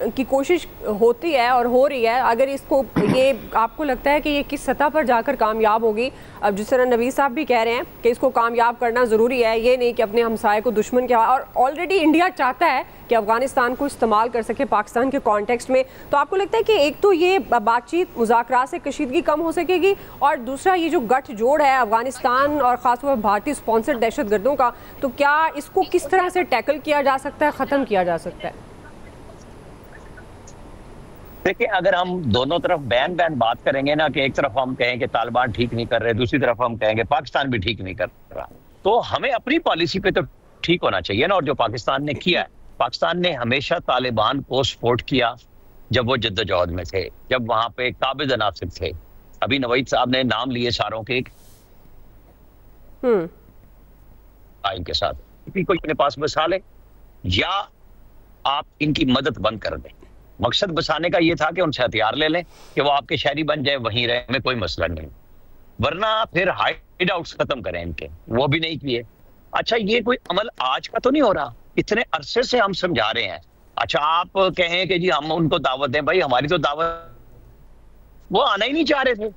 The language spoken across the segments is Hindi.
की कोशिश होती है और हो रही है, अगर इसको ये आपको लगता है कि ये किस सतह पर जाकर कामयाब होगी? अब जिस तरह नवीद साहब भी कह रहे हैं कि इसको कामयाब करना ज़रूरी है, ये नहीं कि अपने हमसाये को दुश्मन के, और ऑलरेडी इंडिया चाहता है कि अफगानिस्तान को इस्तेमाल कर सके पाकिस्तान के कॉन्टेक्स्ट में। तो आपको लगता है कि एक तो ये बातचीत मुज़ाकरात से कशीदगी कम हो सकेगी, और दूसरा ये जो गठजोड़ है अफगानिस्तान और ख़ासतौर पर भारतीय स्पॉन्सर्ड दहशतगर्दों का, तो क्या इसको किस तरह से टैकल किया जा सकता है, ख़त्म किया जा सकता है? देखिए, अगर हम दोनों तरफ बैन बात करेंगे ना, कि एक तरफ हम कहें कि तालिबान ठीक नहीं कर रहे, दूसरी तरफ हम कहेंगे पाकिस्तान भी ठीक नहीं कर रहा, तो हमें अपनी पॉलिसी पे तो ठीक होना चाहिए ना। और जो पाकिस्तान ने किया है, पाकिस्तान ने हमेशा तालिबान को सपोर्ट किया जब वो जद्दोजहद में थे, जब वहां पे काबिज अनासिर थे। अभी नवीद साहब ने नाम लिए सारों के इनके साथ, कोई अपने पास बसा ले या आप इनकी मदद बंद कर दें। मकसद बसाने का ये था कि उनसे हथियार ले लें कि वो आपके शहरी बन जाए, वहीं रहे, हमें कोई मसला नहीं, वरना फिर हाइड आउट्स खत्म करें इनके, वो भी नहीं किए। अच्छा, ये कोई अमल आज का तो नहीं हो रहा, इतने अरसे से हम समझा रहे हैं। अच्छा, आप कहें कि जी हम उनको दावत दें, भाई हमारी तो दावत, वो आना ही नहीं चाह रहे थे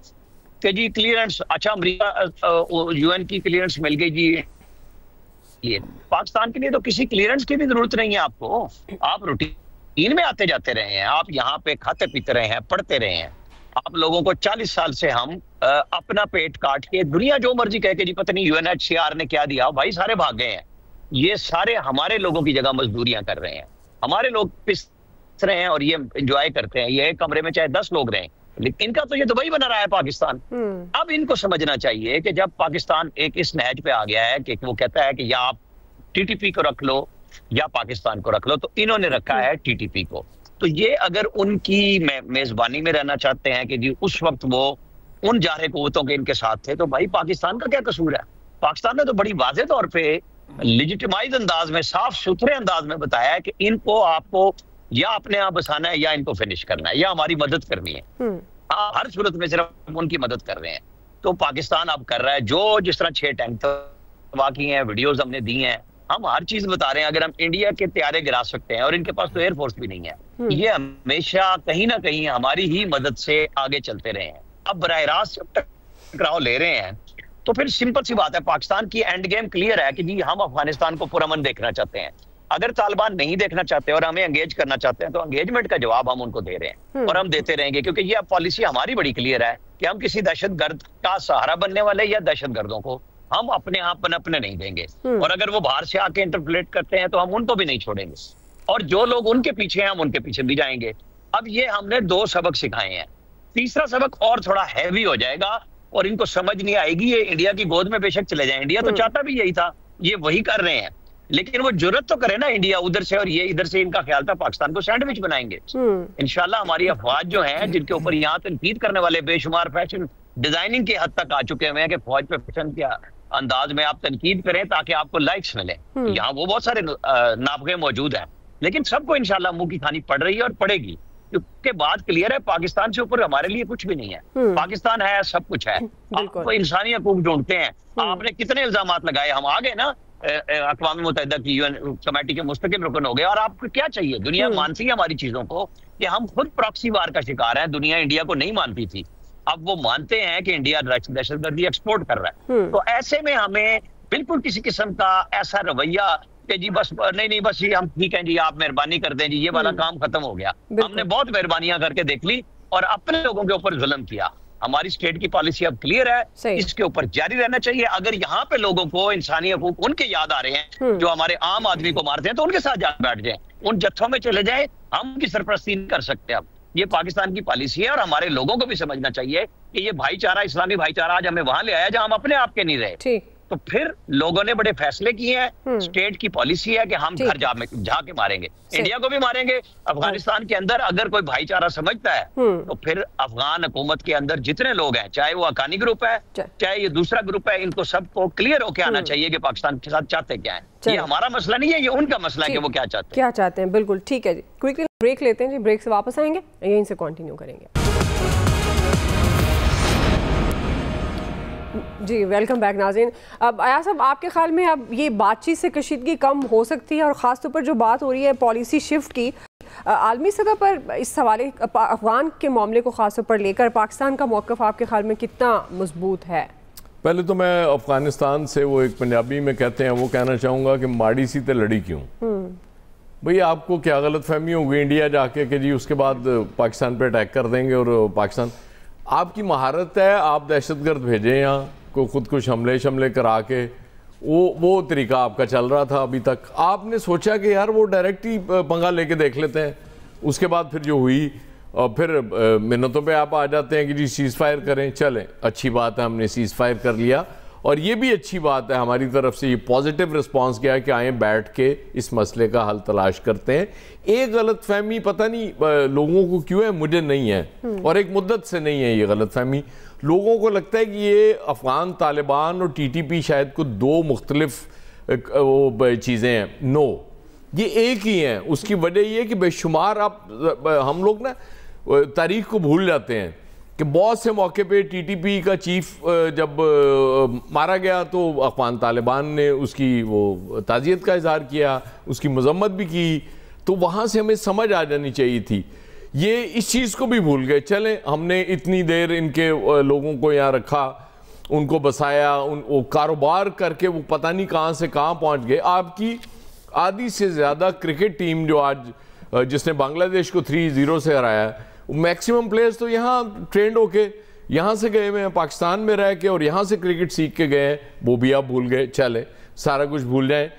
कि जी क्लियरेंस, अच्छा अमेरिका यूएन की क्लियरेंस मिल गई जी, पाकिस्तान के लिए तो किसी क्लियरेंस की भी जरूरत नहीं है आपको, आप रूटीन में आते जाते रहे हैं, आप यहाँ पे खाते पीते रहे हैं, पढ़ते रहे हैं। आप लोगों को 40 साल से हम अपना पेट काट के, दुनिया जो मर्जी कह के जी पता नहीं यूएनएचसीआर ने क्या दिया, भाई सारे भाग गए हैं। ये सारे हमारे लोगों की जगह मजदूरियां कर रहे हैं, हमारे लोग पिस रहे हैं और ये एंजॉय करते हैं। ये एक कमरे में चाहे 10 लोग रहें, लेकिन इनका तो ये दुबई बना रहा है पाकिस्तान। अब इनको समझना चाहिए कि जब पाकिस्तान एक इस नहज पे आ गया है कि वो कहता है कि या आप टीटीपी को रख लो या पाकिस्तान को रख लो, तो इन्होंने रखा है टीटीपी को। तो ये अगर उनकी मेजबानी में रहना चाहते हैं कि जी उस वक्त वो उन जारे कुव्वतों के इनके साथ थे, तो भाई पाकिस्तान का क्या कसूर है? पाकिस्तान ने तो बड़ी वाज़ेह तौर पे लेजिटिमाइज अंदाज में, साफ सुथरे अंदाज में बताया है कि इनको आपको या अपने आप बसाना है या इनको फिनिश करना है या हमारी मदद करनी है। हर सूरत में सिर्फ उनकी मदद कर रहे हैं। तो पाकिस्तान अब कर रहा है जो जिस तरह 6 टैंक तबाह किए हैं, वीडियोस हमने दी हैं, हम हर चीज बता रहे हैं। अगर हम इंडिया के त्यारे गिरा सकते हैं, और इनके पास तो एयरफोर्स भी नहीं है, ये हमेशा कहीं ना कहीं हमारी ही मदद से आगे चलते रहे हैं। अब बराह रास्त टकराव ले रहे हैं, तो फिर सिंपल सी बात है, पाकिस्तान की एंड गेम क्लियर है कि जी हम अफगानिस्तान को पुरअमन देखना चाहते हैं। अगर तालिबान नहीं देखना चाहते और हमें एंगेज करना चाहते हैं, तो एंगेजमेंट का जवाब हम उनको दे रहे हैं और हम देते रहेंगे, क्योंकि ये पॉलिसी हमारी बड़ी क्लियर है कि हम किसी दहशतगर्द का सहारा बनने वाले या दहशतगर्दों को हम अपने आप पनपने नहीं देंगे। और अगर वो बाहर से आके इंटरप्रेट करते हैं तो हम उनको भी नहीं छोड़ेंगे, और जो लोग उनके पीछे हैं हम उनके पीछे भी जाएंगे। अब ये हमने 2 सबक सिखाए हैं, तीसरा सबक और थोड़ा हैवी हो जाएगा और इनको समझ नहीं आएगी। ये इंडिया की गोद में बेशक चले जाए, इंडिया तो चाहता भी यही था, ये वही कर रहे हैं, लेकिन वो जरूरत तो करे ना इंडिया उधर से, और ये इधर से इनका ख्याल था पाकिस्तान को सैंडविच बनाएंगे। इंशाल्लाह हमारी अफवाज जो हैं, जिनके ऊपर यहाँ तनकीद करने वाले बेशुमार फैशन डिजाइनिंग की हद तक आ चुके हैं कि फौज पे फैशन के अंदाज में आप तनकीद करें ताकि आपको लाइक्स मिले, यहाँ वो बहुत सारे नापगे मौजूद हैं, लेकिन सबको इंशाल्लाह मुंह की खानी पड़ रही है और पड़ेगी, क्योंकि बात क्लियर है, पाकिस्तान से ऊपर हमारे लिए कुछ भी नहीं है। पाकिस्तान है, सब कुछ है। आप इंसानी हकूक ढूंढते हैं, आपने कितने इल्जामात लगाए, हम आ गए ना अक़वाम मुत्तहिदा की यूएन कमेटी के मुस्तकिल रुकन हो गए, और आपको क्या चाहिए? दुनिया मानती है हमारी चीजों को कि हम खुद प्रॉक्सी वार का शिकार हैं। दुनिया इंडिया को नहीं मानती थी, अब वो मानते हैं कि इंडिया दहशतगर्दी एक्सपोर्ट कर रहा है। तो ऐसे में हमें बिल्कुल किसी किस्म का ऐसा रवैया कि जी बस नहीं बस ये हम ठीक है जी, आप मेहरबानी कर दें जी, ये वाला काम खत्म हो गया। हमने बहुत मेहरबानियां करके देख ली और अपने लोगों के ऊपर जुल्म किया। हमारी स्टेट की पॉलिसी अब क्लियर है, इसके ऊपर जारी रहना चाहिए। अगर यहाँ पे लोगों को इंसानी हकूक उनके याद आ रहे हैं जो हमारे आम आदमी को मारते हैं, तो उनके साथ जाकर बैठ जाए, उन जत्थों में चले जाए, हम उनकी सरपरस्ती नहीं कर सकते। अब ये पाकिस्तान की पॉलिसी है और हमारे लोगों को भी समझना चाहिए कि ये भाईचारा, इस्लामी भाईचारा आज हमें वहां ले आया जहां हम अपने आप के नहीं रहे। तो फिर लोगों ने बड़े फैसले किए हैं, स्टेट की पॉलिसी है कि हम घर जाके मारेंगे, इंडिया को भी मारेंगे। अफगानिस्तान के अंदर अगर कोई भाईचारा समझता है तो फिर अफगान हुकूमत के अंदर जितने लोग हैं, चाहे वो हक्कानी ग्रुप है चाहे ये दूसरा ग्रुप है, इनको सबको क्लियर होकर आना चाहिए कि पाकिस्तान के साथ चाहते क्या है। ये हमारा मसला नहीं है, ये उनका मसला है कि वो क्या चाहते हैं। बिल्कुल ठीक है जी, क्विकली ब्रेक लेते हैं जी, ब्रेक से वापस आएंगे, यहीं से कंटिन्यू करेंगे। जी, वेलकम बैक नाज़रीन। अब अयाज साहब, आपके ख्याल में अब ये बातचीत से कशीदगी कम हो सकती है, और ख़ासतौर पर जो बात हो रही है पॉलिसी शिफ्ट की आलमी सतह पर, इस सवाल अफगान के मामले को ख़ासतौर पर लेकर पाकिस्तान का मौक़िफ़ आपके ख्याल में कितना मजबूत है? पहले तो मैं अफ़गानिस्तान से, वो एक पंजाबी में कहते हैं, वो कहना चाहूँगा कि माड़ी सी तो लड़ी क्यों। भैया आपको क्या गलत फहमी होगी इंडिया जाके कि जी उसके बाद पाकिस्तान पे अटैक कर देंगे, और पाकिस्तान, आपकी महारत है, आप दहशतगर्द भेजें यहाँ को खुद कुछ हमले करा के, वो तरीका आपका चल रहा था अभी तक। आपने सोचा कि यार वो डायरेक्ट ही पंगा लेके देख लेते हैं, उसके बाद फिर जो हुई, और फिर मिन्नतों पे आप आ जाते हैं कि जी सीज़ फायर करें। चलें, अच्छी बात है, हमने सीज़ फायर कर लिया, और ये भी अच्छी बात है हमारी तरफ से, ये पॉजिटिव रिस्पांस किया कि आए बैठ के इस मसले का हल तलाश करते हैं। एक गलत फहमी पता नहीं लोगों को क्यों है, मुझे नहीं है, और एक मुद्दत से नहीं है ये गलत फहमी। लोगों को लगता है कि ये अफगान तालिबान और TTP शायद को दो मुख्तलिफ चीज़ें हैं। नो, ये एक ही हैं। उसकी वजह ये है कि बेशुमार हम लोग ना तारीख को भूल जाते हैं कि बहुत से मौके पे TTP का चीफ जब मारा गया तो अफगान तालिबान ने उसकी वो ताज़ियत का इजहार किया, उसकी मजम्मत भी की, तो वहाँ से हमें समझ आ जानी चाहिए थी। ये इस चीज़ को भी भूल गए। चलें, हमने इतनी देर इनके लोगों को यहाँ रखा, उनको बसाया, वो कारोबार करके वो पता नहीं कहाँ से कहाँ पहुँच गए। आपकी आधी से ज़्यादा क्रिकेट टीम जो आज जिसने बांग्लादेश को 3-0 से हराया, मैक्सिमम प्लेयर्स तो यहाँ ट्रेंड होके यहाँ से गए हुए हैं, पाकिस्तान में रह के, और यहाँ से क्रिकेट सीख के गए हैं। वो भी आप भूल गए। चले, सारा कुछ भूल जाए।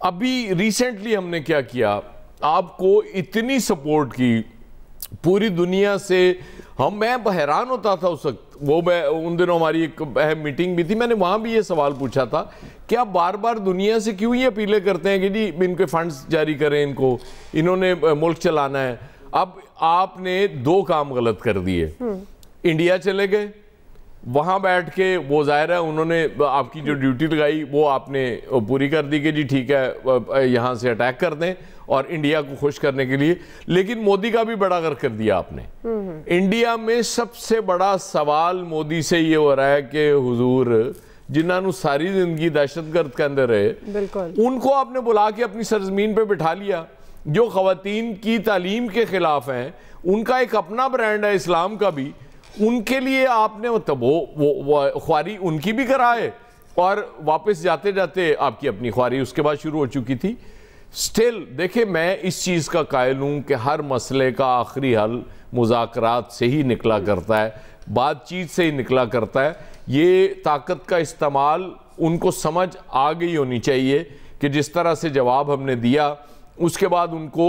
अभी रिसेंटली हमने क्या किया, आपको इतनी सपोर्ट की पूरी दुनिया से, मैं हैरान होता था उस वक्त। वो उन दिनों हमारी एक अहम मीटिंग भी थी, मैंने वहाँ भी ये सवाल पूछा था कि आप बार बार दुनिया से क्यों ये अपीलें करते हैं कि जी इनके फंड्स जारी करें, इनको, इन्होंने मुल्क चलाना है। अब आपने दो काम गलत कर दिए। इंडिया चले गए, वहाँ बैठ के वो जाहिर है उन्होंने आपकी जो ड्यूटी लगाई वो आपने पूरी कर दी कि जी ठीक है यहाँ से अटैक कर दें और इंडिया को खुश करने के लिए। लेकिन मोदी का भी बड़ा गर्व कर दिया आपने। इंडिया में सबसे बड़ा सवाल मोदी से ये हो रहा है कि हुजूर जिन्होंने सारी जिंदगी दहशतगर्द के अंदर रहे, उनको आपने बुला के अपनी सरजमीन पे बिठा लिया। जो खवातीन की तालीम के खिलाफ हैं, उनका एक अपना ब्रांड है इस्लाम का भी, उनके लिए आपने मतलब वो ख्वारी उनकी भी कराए, और वापस जाते जाते आपकी अपनी ख्वारी उसके बाद शुरू हो चुकी थी। स्टिल देखिए, मैं इस चीज़ का कायल हूँ कि हर मसले का आखिरी हल मुज़ाकरात से ही निकला करता है, बातचीत से ही निकला करता है। ये ताकत का इस्तेमाल उनको समझ आ गई होनी चाहिए कि जिस तरह से जवाब हमने दिया उसके बाद उनको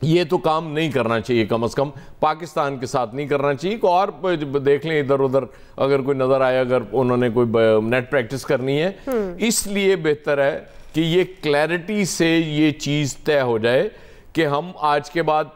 ये तो काम नहीं करना चाहिए, कम से कम पाकिस्तान के साथ नहीं करना चाहिए। और देख लें इधर उधर अगर कोई नज़र आया, अगर उन्होंने कोई नेट प्रैक्टिस करनी है, इसलिए बेहतर है कि ये क्लैरिटी से ये चीज़ तय हो जाए कि हम आज के बाद